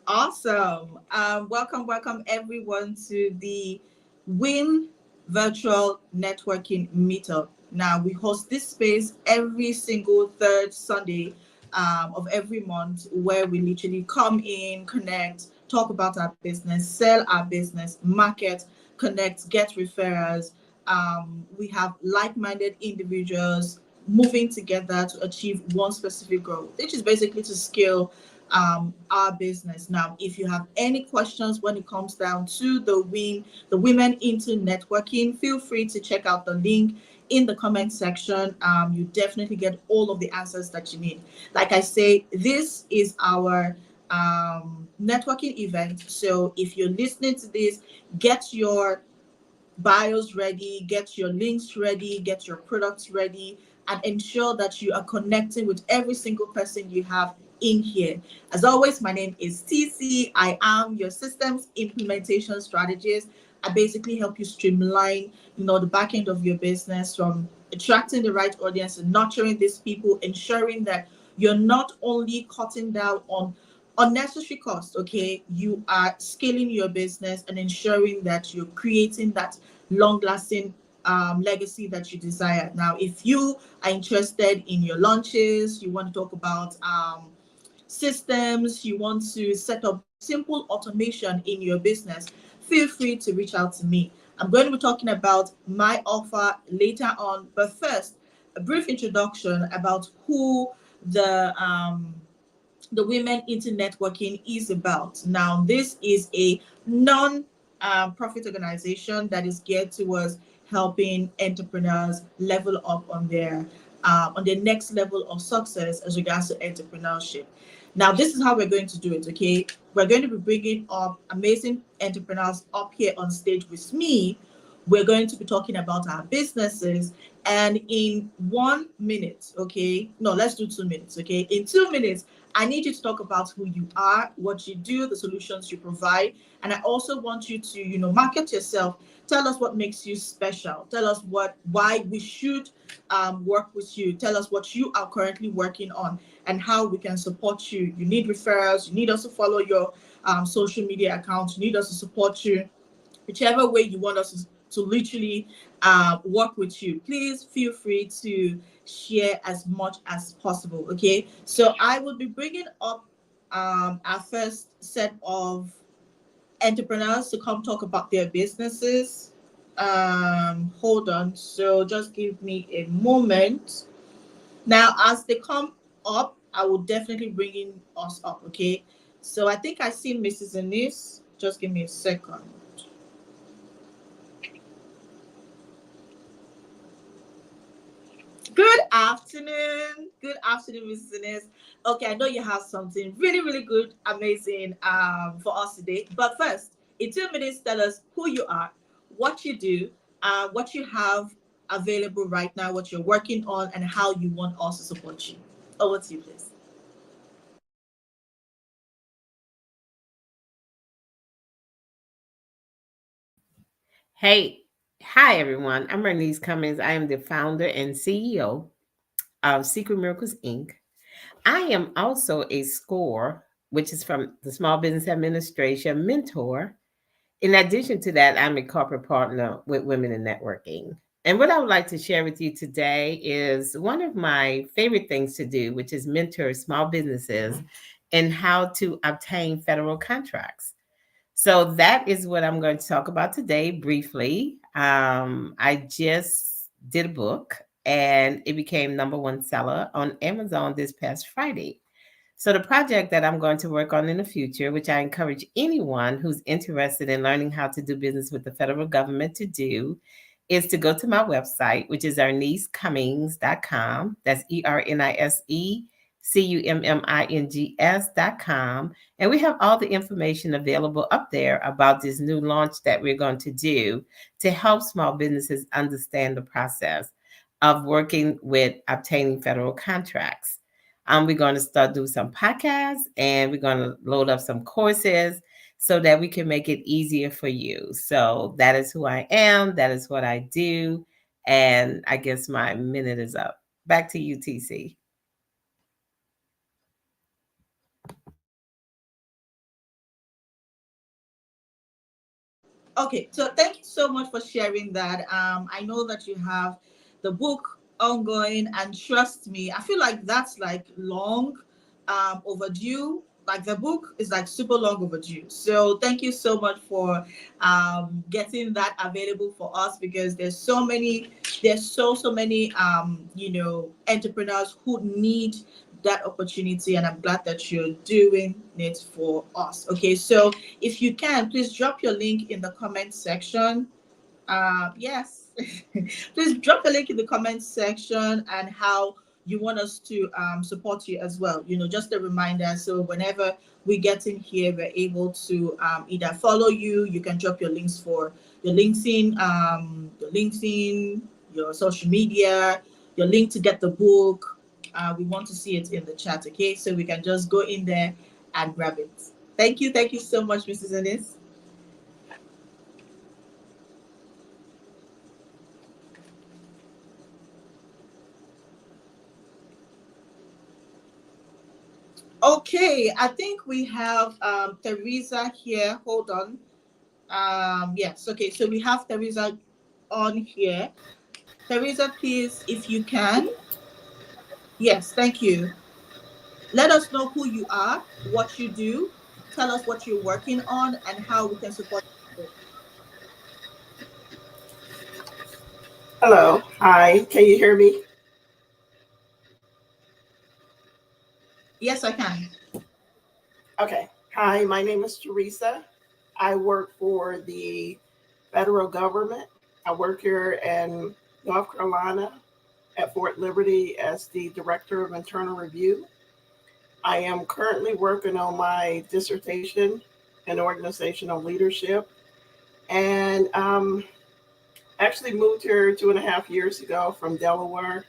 Awesome. Welcome everyone to the WIN Virtual Networking Meetup. Now, we host this space every single third Sunday of every month where we literally come in, connect, talk about our business, sell our business, market, connect, get referrals. We have like minded individuals moving together to achieve one specific goal, which is basically to scale our business. Now, if you have any questions when it comes down to the Women into Networking, feel free to check out the link in the comment section. You definitely get all of the answers that you need. Like I say, this is our networking event. So if you're listening to this, get your bios ready, get your links ready, get your products ready, and ensure that you are connecting with every single person you have in here. As always, my name is TC. I am your systems implementation strategist. I basically help you streamline, the back end of your business from attracting the right audience and nurturing these people, ensuring that you're not only cutting down on unnecessary costs, okay? You are scaling your business and ensuring that you're creating that long lasting legacy that you desire. Now, if you are interested in your launches, you want to talk about systems, you want to set up simple automation in your business, feel free to reach out to me. I'm going to be talking about my offer later on, but first, a brief introduction about who the Women into Networking is about. Now, this is a non-profit organization that is geared towards helping entrepreneurs level up on their next level of success as regards to entrepreneurship. Now, this is how we're going to do it. Okay, we're going to be bringing up amazing entrepreneurs up here on stage with me. We're going to be talking about our businesses, and in 1 minute, okay, no, let's do 2 minutes. Okay, in 2 minutes I need you to talk about who you are, what you do, the solutions you provide, and I also want you to, market yourself. Tell us what makes you special. Tell us why we should work with you. Tell us what you are currently working on and how we can support you. You need referrals. You need us to follow your social media accounts. You need us to support you whichever way you want us to literally work with you. Please feel free to share as much as possible. Okay, so I will be bringing up our first set of entrepreneurs to come talk about their businesses. Hold on, so just give me a moment. Now, as they come up, I will definitely bringing us up. Okay, so I think I see Mrs. Anise. Just give me a second. Good afternoon. Good afternoon, Mrs. Inez. Okay, I know you have something really, really good, amazing for us today. But first, in 2 minutes, tell us who you are, what you do, what you have available right now, what you're working on, and how you want us to support you. Over to you, please. Hey, hi everyone. I'm Bernice Cummings. I am the founder and CEO of Secret Miracles Inc. I am also a SCORE, which is from the Small Business Administration mentor. In addition to that, I'm a corporate partner with Women in Networking. And what I would like to share with you today is one of my favorite things to do, which is mentor small businesses and how to obtain federal contracts. So that is what I'm going to talk about today briefly. I just did a book and it became number one seller on Amazon this past Friday. So the project that I'm going to work on in the future, which I encourage anyone who's interested in learning how to do business with the federal government to do, is to go to my website, which is ernisecummings.com. That's ERNISECUMMINGS.com. And we have all the information available up there about this new launch that we're going to do to help small businesses understand the process of working with obtaining federal contracts. We're going to start doing some podcasts and we're going to load up some courses so that we can make it easier for you. So that is who I am. That is what I do. And I guess my minute is up. Back to you, TC. Okay, so thank you so much for sharing that. I know that you have the book ongoing, and trust me, I feel like that's like long overdue. Like the book is like super long overdue. So thank you so much for getting that available for us, because there's so many entrepreneurs who need that opportunity, and I'm glad that you're doing it for us. Okay, so if you can, please drop your link in the comment section. Yes, please drop a link in the comment section, and how you want us to support you as well. Just a reminder. So whenever we get in here, we're able to either follow you. You can drop your links for your LinkedIn, your social media, your link to get the book. We want to see it in the chat, okay? So we can just go in there and grab it. Thank you so much, Mrs. Ennis. Okay, I think we have Teresa here. Hold on. Yes, okay, so we have Teresa on here. Teresa, please, if you can. Yes, thank you. Let us know who you are, what you do, tell us what you're working on, and how we can support you. Hello. Hi. Can you hear me? Yes, I can. Okay. Hi, my name is Teresa. I work for the federal government. I work here in North Carolina at Fort Liberty as the Director of Internal Review. I am currently working on my dissertation in organizational leadership, and actually moved here 2.5 years ago from Delaware.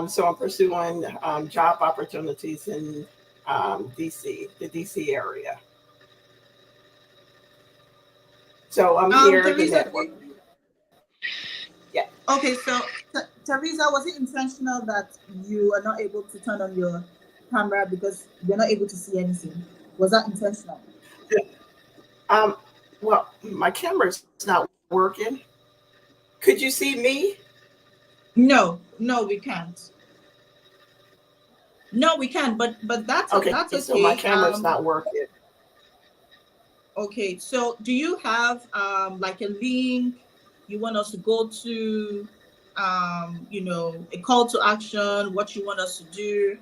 So I'm pursuing job opportunities in DC, the DC area. So I'm here to Teresa, network. Yeah. okay, so Teresa, was it intentional that you are not able to turn on your camera because you're not able to see anything? Was that intentional? Um, well, my camera's not working. Could you see me? No, no, we can't. No, we can't. But Okay, that's so my okay. camera's not working. Okay. So do you have like a link you want us to go to? A call to action, what you want us to do?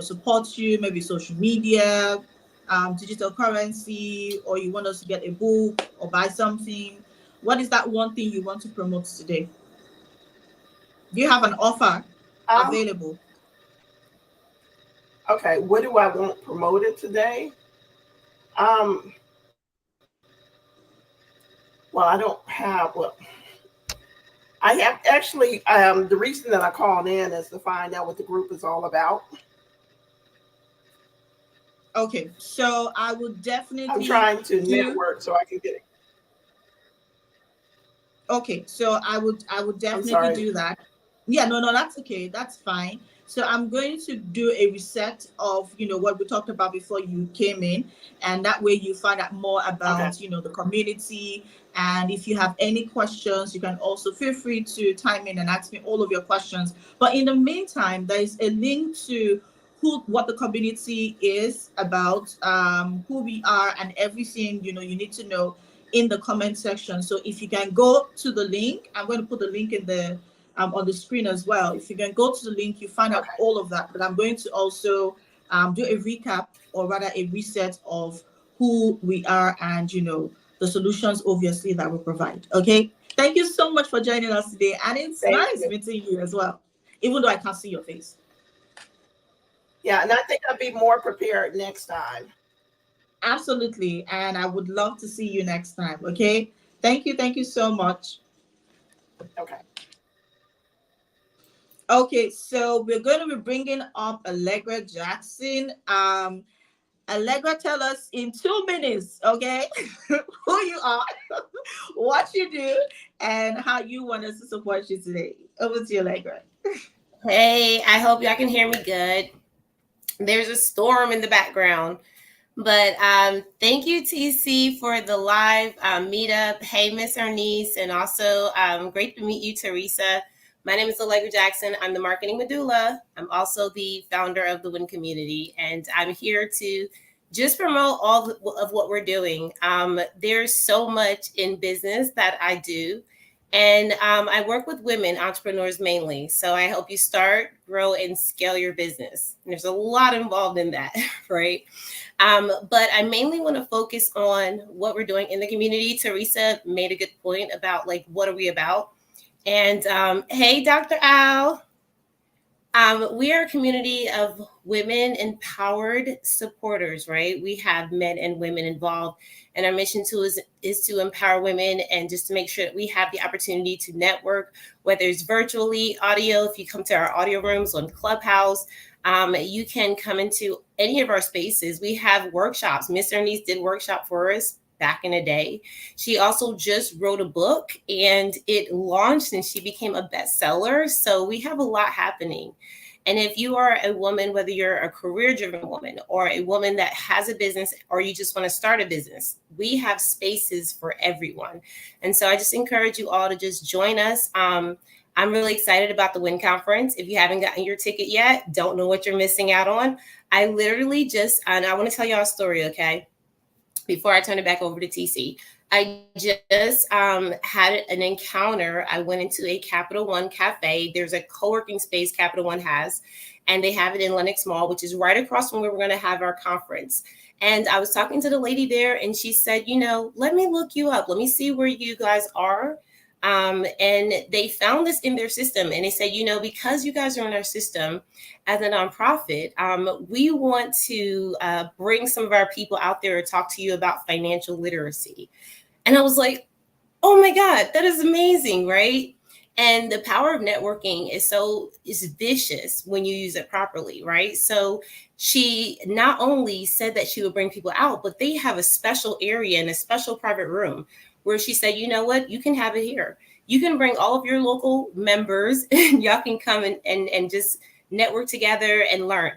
Support you, maybe social media, digital currency, or you want us to get a book or buy something. What is that one thing you want to promote today? Do you have an offer Um, available? okay, what do I want promoted today? Um, well, I don't have, well, I have actually, the reason that I called in is to find out what the group is all about. Okay, so I would I'm definitely trying to do. network so I can get it. Okay, so I would I'm definitely sorry. do that. Yeah, no, no, that's okay. That's fine. So I'm going to do a reset of what we talked about before you came in, and that way you find out more Okay. about the community. And if you have any questions, you can also feel free to time in and ask me all of your questions. But in the meantime, there is a link to what the community is about, who we are, and everything you need to know in the comment section. So if you can go to the link, I'm going to put the link in the on the screen as well. If you can go to the link, you find out Okay. all of that. But I'm going to also do a recap, or rather a reset of who we are, and the solutions obviously that we provide. Okay. Thank you so much for joining us today, and it's Thank nice you. meeting you as well, even though I can't see your face. Yeah, and I think I'll be more prepared next time. Absolutely, and I would love to see you next time. Okay. Thank you so much. Okay. Okay, so we're going to be bringing up Allegra Jackson. Allegra, tell us in 2 minutes, okay, who you are, what you do, and how you want us to support you today. Over to you, Allegra. Hey, I hope y'all can hear me good. There's a storm in the background. But thank you, TC, for the live meetup. Hey, Miss Ernest, and also great to meet you, Teresa. My name is Allegra Jackson. I'm the marketing medulla. I'm also the founder of the W.I.N community, and I'm here to just promote all of what we're doing. There's so much in business that I do, and I work with women entrepreneurs mainly. So I help you start, grow, and scale your business. And there's a lot involved in that, right? But I mainly want to focus on what we're doing in the community. Teresa made a good point about like, what are we about? And hey, Dr. Al, we are a community of women empowered supporters, right? We have men and women involved. And our mission too is to empower women and just to make sure that we have the opportunity to network, whether it's virtually, audio, if you come to our audio rooms on Clubhouse, you can come into any of our spaces. We have workshops. Miss Ernest did workshop for us back in the day. She also just wrote a book and it launched and she became a bestseller. So we have a lot happening. And if you are a woman, whether you're a career driven woman or a woman that has a business or you just want to start a business, we have spaces for everyone. And so I just encourage you all to just join us. I'm really excited about the W.I.N conference. If you haven't gotten your ticket yet, don't know what you're missing out on. I literally just, and I want to tell y'all a story, okay? Before I turn it back over to TC, I just had an encounter. I went into a Capital One cafe. There's a co-working space Capital One has, and they have it in Lenox Mall, which is right across from where we're going to have our conference. And I was talking to the lady there, and she said, you know, let me look you up. Let me see where you guys are. And they found this in their system, and they said, you know, because you guys are in our system as a nonprofit, we want to bring some of our people out there to talk to you about financial literacy. And I was like, oh my God, that is amazing, right? And the power of networking is vicious when you use it properly, right? So she not only said that she would bring people out, but they have a special area and a special private room where she said, you know what, you can have it here. You can bring all of your local members and y'all can come and just network together and learn.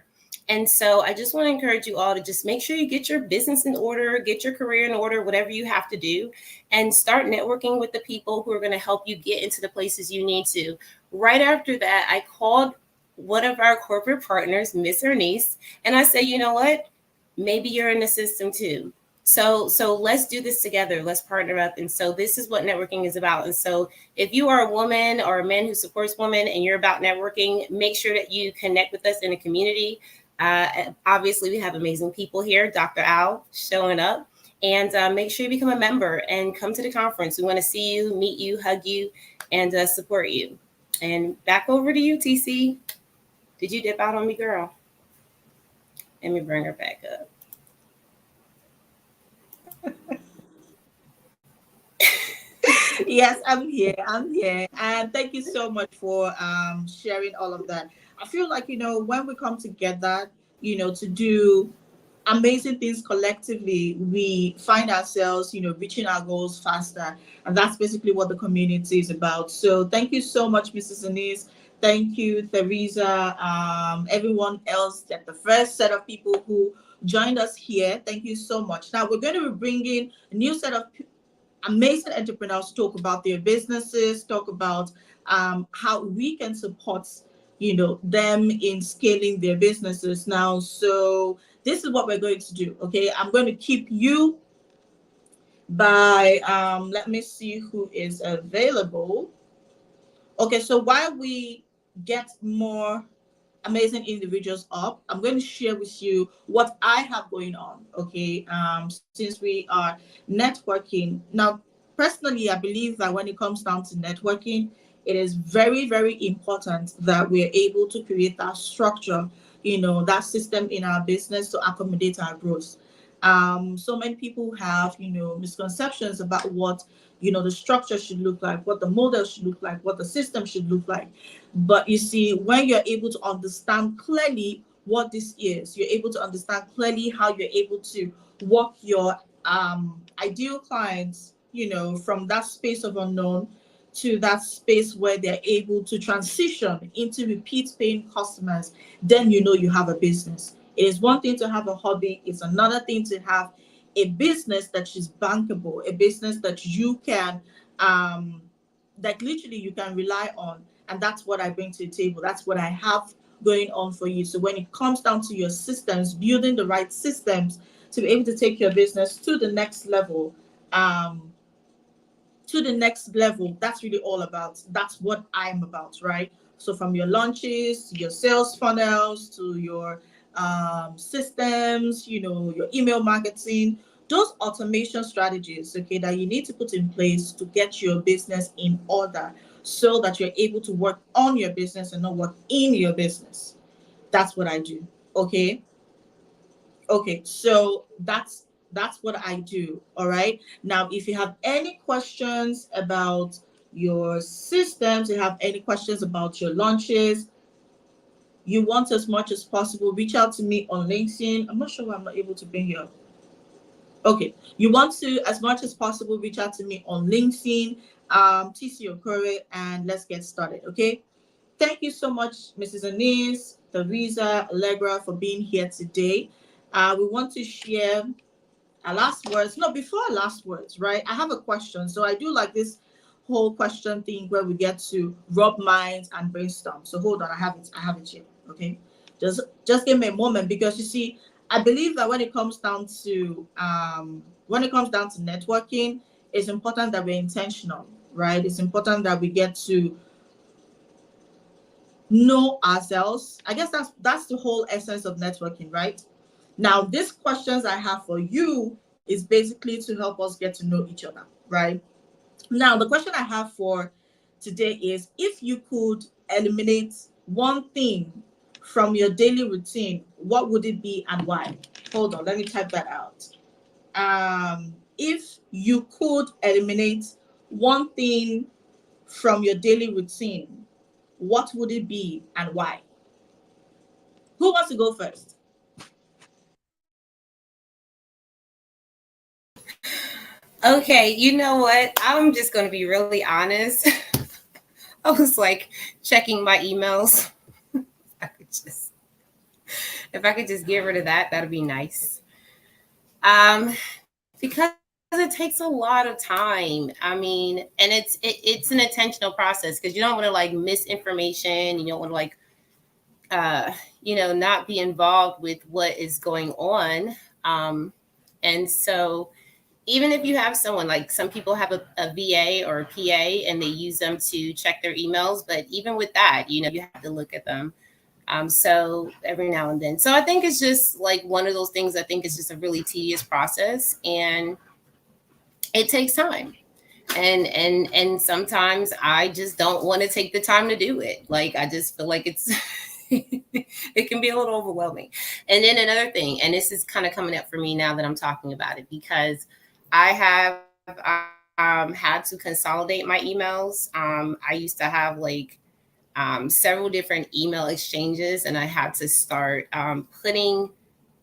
And so I just want to encourage you all to just make sure you get your business in order, get your career in order, whatever you have to do, and start networking with the people who are going to help you get into the places you need to. Right after that, I called one of our corporate partners, Miss Ernest, and I said, you know what? Maybe you're in the system too. So let's do this together. Let's partner up. And so this is what networking is about. And so if you are a woman or a man who supports women and you're about networking, make sure that you connect with us in a community. Obviously, we have amazing people here. Dr. Al showing up. And make sure you become a member and come to the conference. We want to see you, meet you, hug you, and support you. And back over to you, TC. Did you dip out on me, girl? Let me bring her back up. Yes, I'm here. I'm here. And thank you so much for sharing all of that. I feel like, when we come together, to do amazing things collectively, we find ourselves, reaching our goals faster. And that's basically what the community is about. So thank you so much, Mrs. Anise. Thank you, Theresa, everyone else, the first set of people who joined us here. Thank you so much. Now we're going to be bringing a new set of amazing entrepreneurs talk about their businesses, talk about how we can support them in scaling their businesses now. So this is what we're going to do. Okay, I'm going to keep you by let me see who is available. Okay, so while we get more amazing individuals up, I'm going to share with you what I have going on. Okay, since we are networking now, personally, I believe that when it comes down to networking, it is very, very important that we're able to create that structure, that system in our business to accommodate our growth. So many people have, misconceptions about what, the structure should look like, what the model should look like, what the system should look like. But you see, when you're able to understand clearly what this is, you're able to understand clearly how you're able to walk your ideal clients, from that space of unknown to that space where they're able to transition into repeat paying customers, then you have a business. It is one thing to have a hobby, it's another thing to have a business that is bankable, a business that you can um that literally you can rely on. And that's what I bring to the table. That's what I have going on for you. So when it comes down to your systems, building the right systems to be able to take your business um, to the next level, that's really all about. That's what I'm about, right? So from your launches to your sales funnels to your systems, your email marketing, those automation strategies, okay, that you need to put in place to get your business in order so that you're able to work on your business and not work in your business. That's what I do. Okay. Okay, so that's what I do. All right. Now, if you have any questions about your systems, you have any questions about your launches, you want as much as possible, reach out to me on LinkedIn. I'm not sure why I'm not able to bring you up. Okay, you want to, as much as possible, reach out to me on LinkedIn, TC Okore, and let's get started. Okay. Thank you so much, Mrs. Anise, Theresa, Allegra, for being here today. We want to share our last words. No, before our last words, right? I have a question. So I do like this whole question thing where we get to rub minds and brainstorm. So hold on, I have it. I have it here. Okay, just give me a moment, because you see, I believe that when it comes down to networking, it's important that we're intentional, right? It's important that we get to know ourselves. I guess that's the whole essence of networking, right? Now, these questions I have for you is basically to help us get to know each other, right? Now, the question I have for today is, if you could eliminate one thing from your daily routine, what would it be and why? Hold on, let me type that out. If you could eliminate one thing from your daily routine, what would it be and why? Who wants to go first? Okay, you know what? I'm just going to be really honest. I was like checking my emails. I could just, if I could just get rid of that, that'd be nice. Because it takes a lot of time. I mean, and it's an intentional process, because you don't want to like miss information. You don't want to like not be involved with what is going on. And so even if you have someone, like some people have a VA or a PA and they use them to check their emails, but even with that, you have to look at them. So every now and then. So I think it's just like one of those things. I think it's just a really tedious process, and it takes time. And sometimes I just don't want to take the time to do it. Like I just feel like it's it can be a little overwhelming. And then another thing, and this is kind of coming up for me now that I'm talking about it, because I have had to consolidate my emails. I used to have like several different email exchanges, and I had to start putting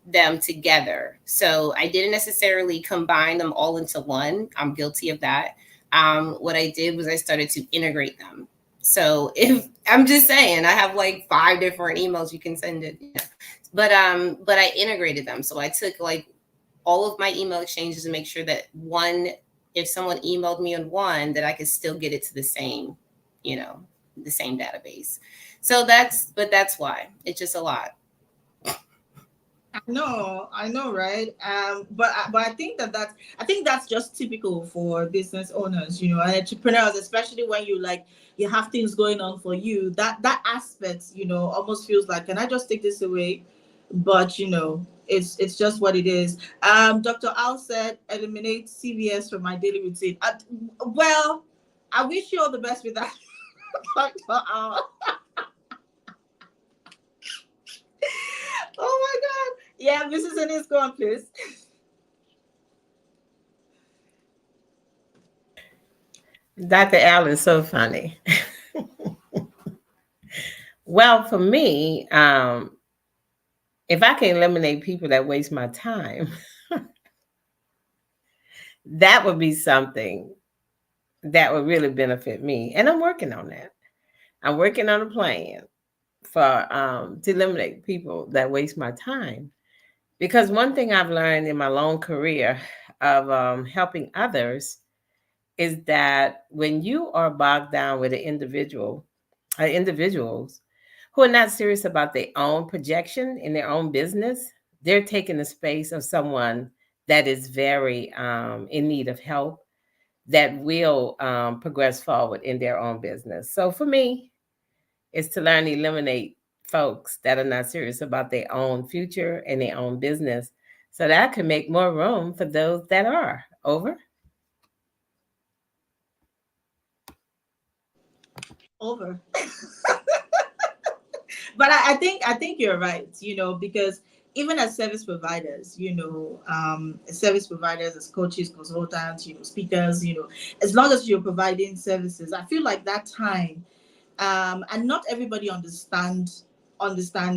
them together. So I didn't necessarily combine them all into one. I'm guilty of that. What I did was I started to integrate them. So if I'm just saying, I have like 5 different emails you can send it, but I integrated them. So I took like all of my email exchanges and make sure that one, if someone emailed me on one, that I could still get it to the same, the same database. So that's why it's just a lot. I know, right? But I think that's just typical for business owners, and entrepreneurs, especially when you have things going on for you. That aspect, almost feels like, can I just take this away? But it's just what it is. Dr. Al said, eliminate CVS from my daily routine. Well, I wish you all the best with that, Dr. Al. Oh my God. Yeah, Mrs. Ennis, go on, please. Dr. Al is so funny. Well, for me, if I can eliminate people that waste my time, that would be something that would really benefit me. And I'm working on that. I'm working on a plan for to eliminate people that waste my time. Because one thing I've learned in my long career of helping others is that when you are bogged down with an individual, individuals who are not serious about their own projection in their own business, they're taking the space of someone that is very in need of help, that will progress forward in their own business. So for me, it's to learn to eliminate folks that are not serious about their own future and their own business so that I can make more room for those that are. Over. Over. But I think you're right, because even as service providers, service providers, as coaches, consultants, speakers, as long as you're providing services, I feel like that time, and not everybody understand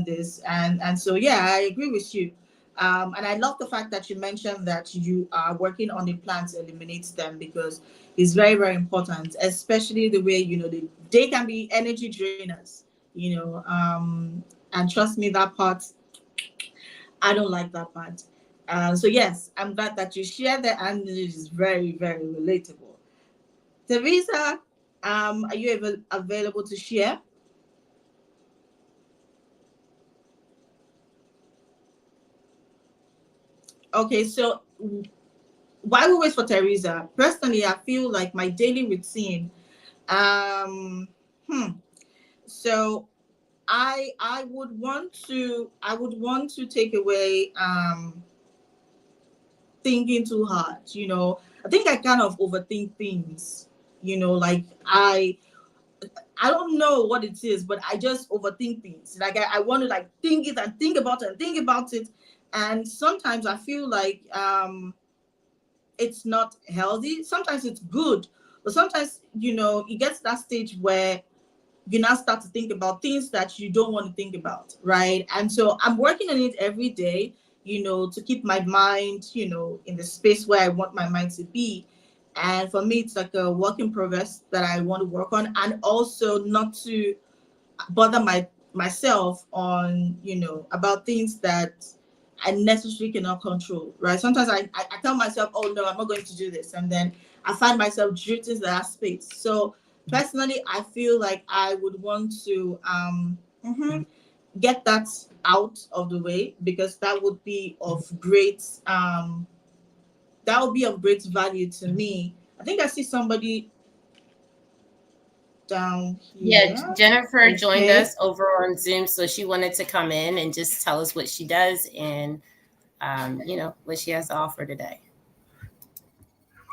this, and so yeah, I agree with you. And I love the fact that you mentioned that you are working on a plan to eliminate them, because it's very, very important, especially the way, they can be energy drainers, and trust me, that part, I don't like that part. So yes, I'm glad that you share that, and it is very, very relatable. Teresa, are you available to share? Okay, so while we wait for Teresa, personally, I feel like my daily routine. Um, hmm. So I would want to take away thinking too hard. I think I kind of overthink things. Like I don't know what it is, but I just overthink things. Like I want to like think it and think about it and think about it. And sometimes I feel like it's not healthy. Sometimes it's good, but sometimes it gets to that stage where you now start to think about things that you don't want to think about, right? And so I'm working on it every day, to keep my mind, in the space where I want my mind to be. And for me, it's like a work in progress that I want to work on, and also not to bother myself on, about things that I necessarily cannot control, right? Sometimes I tell myself, oh no, I'm not going to do this, and then I find myself drifting to that space. So personally, I feel like I would want to get that out of the way, because that would be of great value to me. I think I see somebody down Yeah, here. Jennifer joined Okay. us over on Zoom, so she wanted to come in and just tell us what she does and what she has to offer today.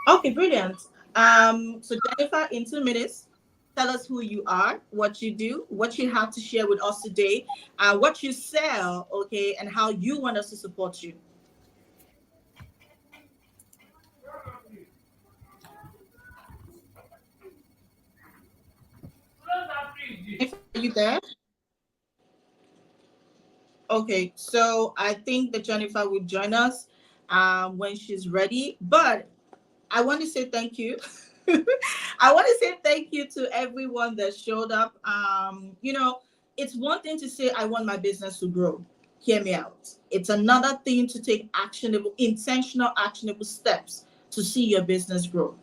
Okay, brilliant. So Jennifer, in 2 minutes, tell us who you are, what you do, what you have to share with us today, what you sell, okay, and how you want us to support you. Jennifer, are you there? Okay, so I think that Jennifer will join us when she's ready. But I want to say thank you. I want to say thank you to everyone that showed up. It's one thing to say, I want my business to grow. Hear me out. It's another thing to take intentional, actionable steps to see your business grow.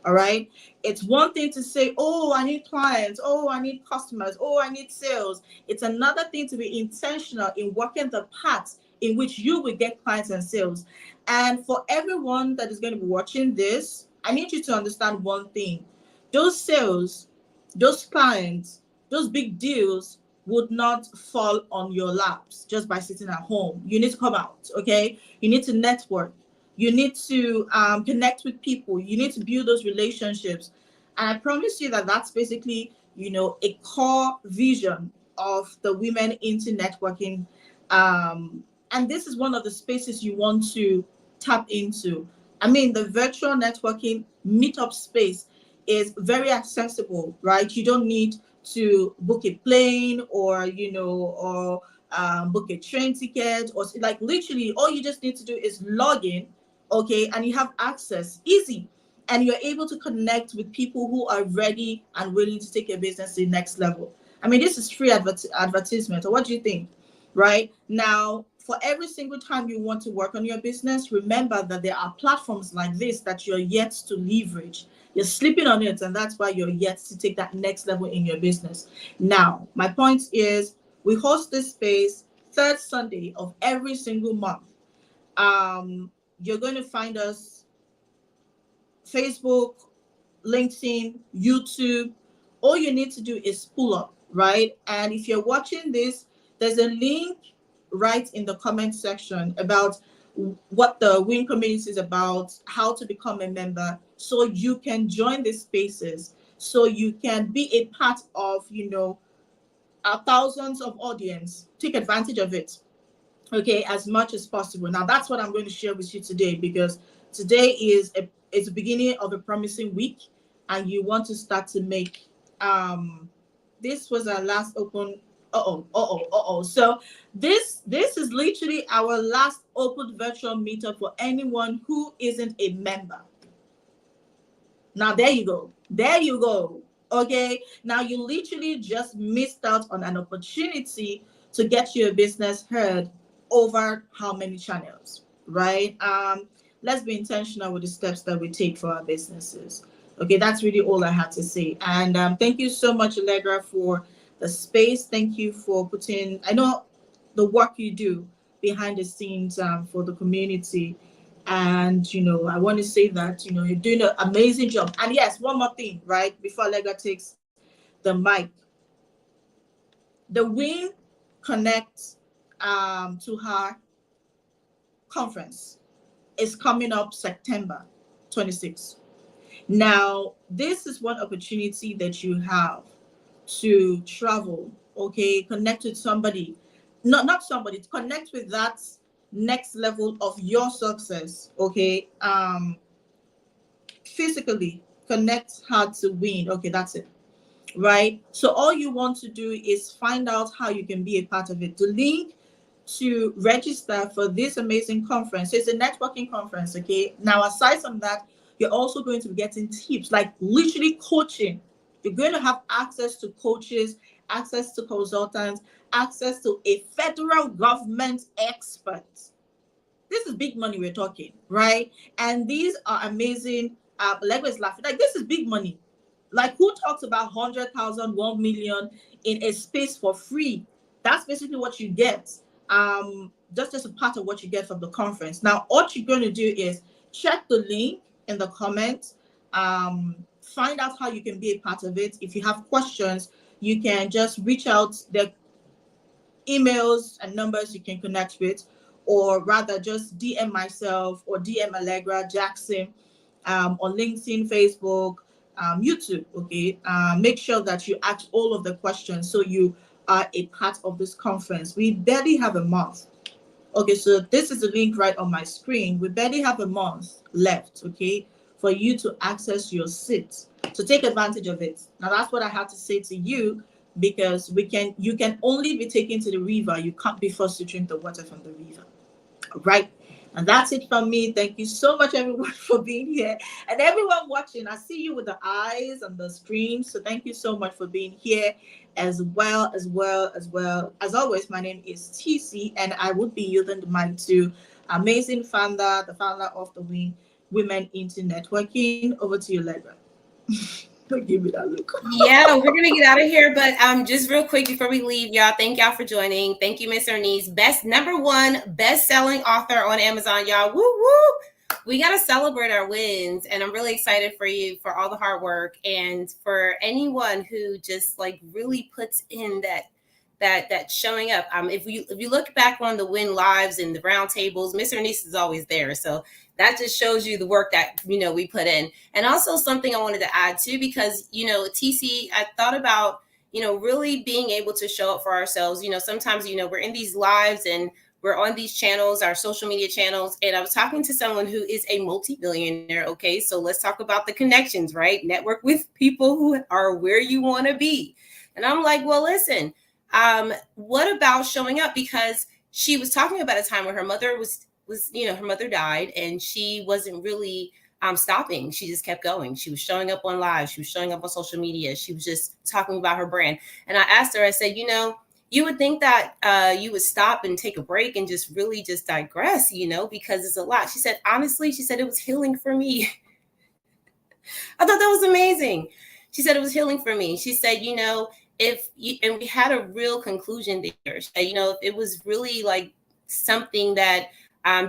All right. It's one thing to say, oh, I need clients. Oh, I need customers. Oh, I need sales. It's another thing to be intentional in working the paths in which you will get clients and sales. And for everyone that is going to be watching this, I need you to understand one thing: those sales, those clients, those big deals would not fall on your laps just by sitting at home. You need to come out. Okay. You need to network. You need to connect with people. You need to build those relationships. And I promise you that that's basically, a core vision of the Women into Networking. And this is one of the spaces you want to tap into. I mean, the virtual networking meetup space is very accessible, right? You don't need to book a plane or book a train ticket, or like literally all you just need to do is log in, okay, and you have access easy, and you're able to connect with people who are ready and willing to take your business to the next level. I mean, this is free advertisement. Or what do you think? Right now, for every single time you want to work on your business, remember that there are platforms like this that you're yet to leverage. You're sleeping on it, and that's why you're yet to take that next level in your business. Now, my point is, we host this space third Sunday of every single month. You're going to find us Facebook, LinkedIn, YouTube. All you need to do is pull up, right? And if you're watching this, there's a link right in the comment section about what the WIN community is about, how to become a member, so you can join these spaces, so you can be a part of, our thousands of audience. Take advantage of it, okay, as much as possible. Now, that's what I'm going to share with you today, because today is the beginning of a promising week, and you want to start to make this was our last open. So this is literally our last open virtual meetup for anyone who isn't a member. Now, there you go. There you go. Okay. Now, you literally just missed out on an opportunity to get your business heard over how many channels, right? Let's be intentional with the steps that we take for our businesses. Okay, that's really all I had to say. And thank you so much, Allegra, for the space. Thank you for putting, I know the work you do behind the scenes for the community. And, I want to say that, you're doing an amazing job. And yes, one more thing, right? Before Allegra takes the mic. The WIN Connect to her conference is coming up September 26th. Now, this is one opportunity that you have to travel, okay, connect with somebody, not somebody, connect with that next level of your success, okay, physically connect her to WIN, okay, that's it, right? So all you want to do is find out how you can be a part of it. The link to register for this amazing conference, it's a networking conference, okay? Now, aside from that, you're also going to be getting tips, like literally coaching. You're going to have access to coaches, access to consultants, access to a federal government expert. This is big money we're talking, right? And these are amazing. Lego is laughing. Like, this is big money. Like, who talks about 100,000, 1 million in a space for free? That's basically what you get. That's just a part of what you get from the conference. Now, what you're going to do is check the link in the comments. Find out how you can be a part of it. If you have questions, you can just reach out. There emails and numbers you can connect with, or rather just DM myself or DM Allegra Jackson on LinkedIn, Facebook, YouTube. Okay, make sure that you ask all of the questions so you are a part of this conference. We barely have a month. Okay, so this is the link right on my screen. We barely have a month left, okay, for you to access your seat. So take advantage of it. Now, that's what I have to say to you, because you can only be taken to the river. You can't be forced to drink the water from the river. All right. And that's it from me. Thank you so much, everyone, for being here. And everyone watching, I see you with the eyes on the screen. So thank you so much for being here as well. As always, my name is TC, and I would be yielding the mic to amazing founder, the founder of the WIN Women into Networking. Over to you, Allegra. Don't give me that look. Yeah, we're gonna get out of here, but just real quick before we leave, y'all. Thank y'all for joining. Thank you, Miss Ernest, #1 best-selling author on Amazon, y'all. Woo woo! We gotta celebrate our wins, and I'm really excited for you for all the hard work, and for anyone who just like really puts in that showing up. If you look back on the WIN lives and the round tables, Miss Ernest is always there. So that just shows you the work that, we put in. And also something I wanted to add too, because, TC, I thought about, really being able to show up for ourselves. Sometimes, we're in these lives and we're on these channels, our social media channels. And I was talking to someone who is a multi-billionaire. Okay, so let's talk about the connections, right? Network with people who are where you want to be. And I'm like, well, listen, what about showing up? Because she was talking about a time where her mother was her mother died, and she wasn't really stopping. She just kept going. She was showing up on live. She was showing up on social media. She was just talking about her brand. And I asked her, I said, you would think that you would stop and take a break and just really just digress, because it's a lot. She said, honestly, she said it was healing for me. I thought that was amazing. She said it was healing for me. She said, and we had a real conclusion there. She said, if it was really like something that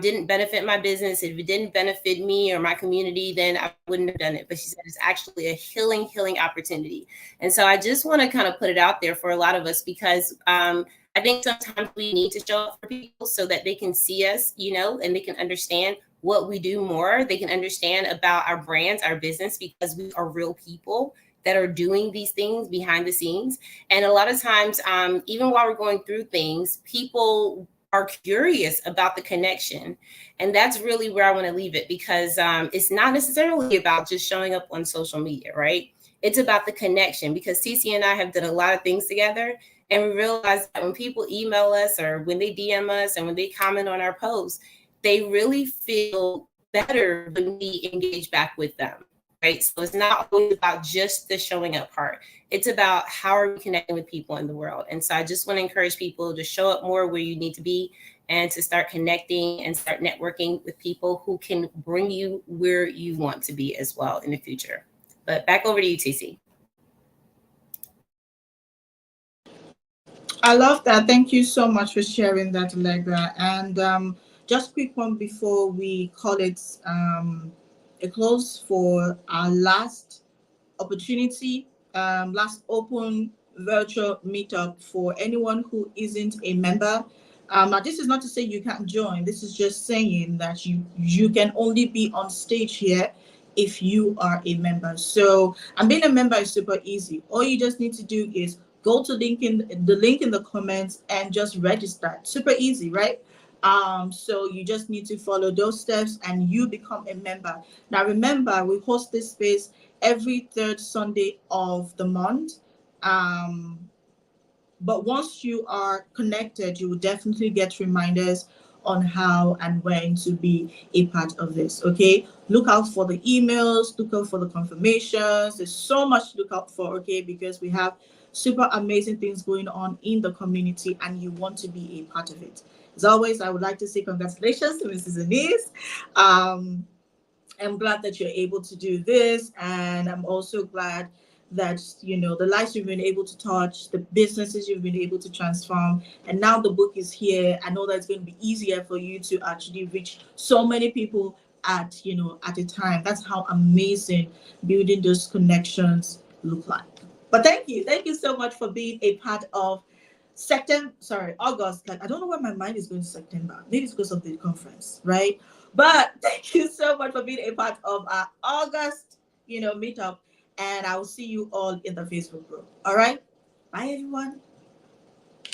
didn't benefit my business, if it didn't benefit me or my community, then I wouldn't have done it. But she said it's actually a healing opportunity. And so I just want to kind of put it out there for a lot of us, because I think sometimes we need to show up for people so that they can see us, and they can understand what we do more. They can understand about our brands, our business, because we are real people that are doing these things behind the scenes. And a lot of times, even while we're going through things, people are curious about the connection. And that's really where I want to leave it, because it's not necessarily about just showing up on social media, right? It's about the connection, because TC and I have done a lot of things together. And we realize that when people email us or when they DM us and when they comment on our posts, they really feel better when we engage back with them, right? So it's not always about just the showing up part. It's about how are we connecting with people in the world. And so I just want to encourage people to show up more where you need to be, and to start connecting and start networking with people who can bring you where you want to be as well in the future. But back over to you, TC. I love that. Thank you so much for sharing that, Allegra. And just quick one before we call it a close for our last opportunity, last open virtual meetup for anyone who isn't a member. Now, this is not to say you can't join. This is just saying that you can only be on stage here if you are a member. So, and being a member is super easy. All you just need to do is go to the link in the comments and just register. Super easy, right? So you just need to follow those steps and you become a member. Now, remember, we host this space every third Sunday of the month. But once you are connected, you will definitely get reminders on how and when to be a part of this. Okay, look out for the emails, look out for the confirmations. There's so much to look out for, okay, because we have super amazing things going on in the community and you want to be a part of it. As always, I would like to say congratulations to Mrs. Anise. I'm glad that you're able to do this, and I'm also glad that the lives you've been able to touch, the businesses you've been able to transform, and now the book is here. I know that it's going to be easier for you to actually reach so many people at at a time. That's how amazing building those connections look like. But thank you so much for being a part of August. Like, I don't know why my mind is going to September. Maybe it's because of the conference, right? But thank you so much for being a part of our August, meetup. And I will see you all in the Facebook group. All right. Bye, everyone.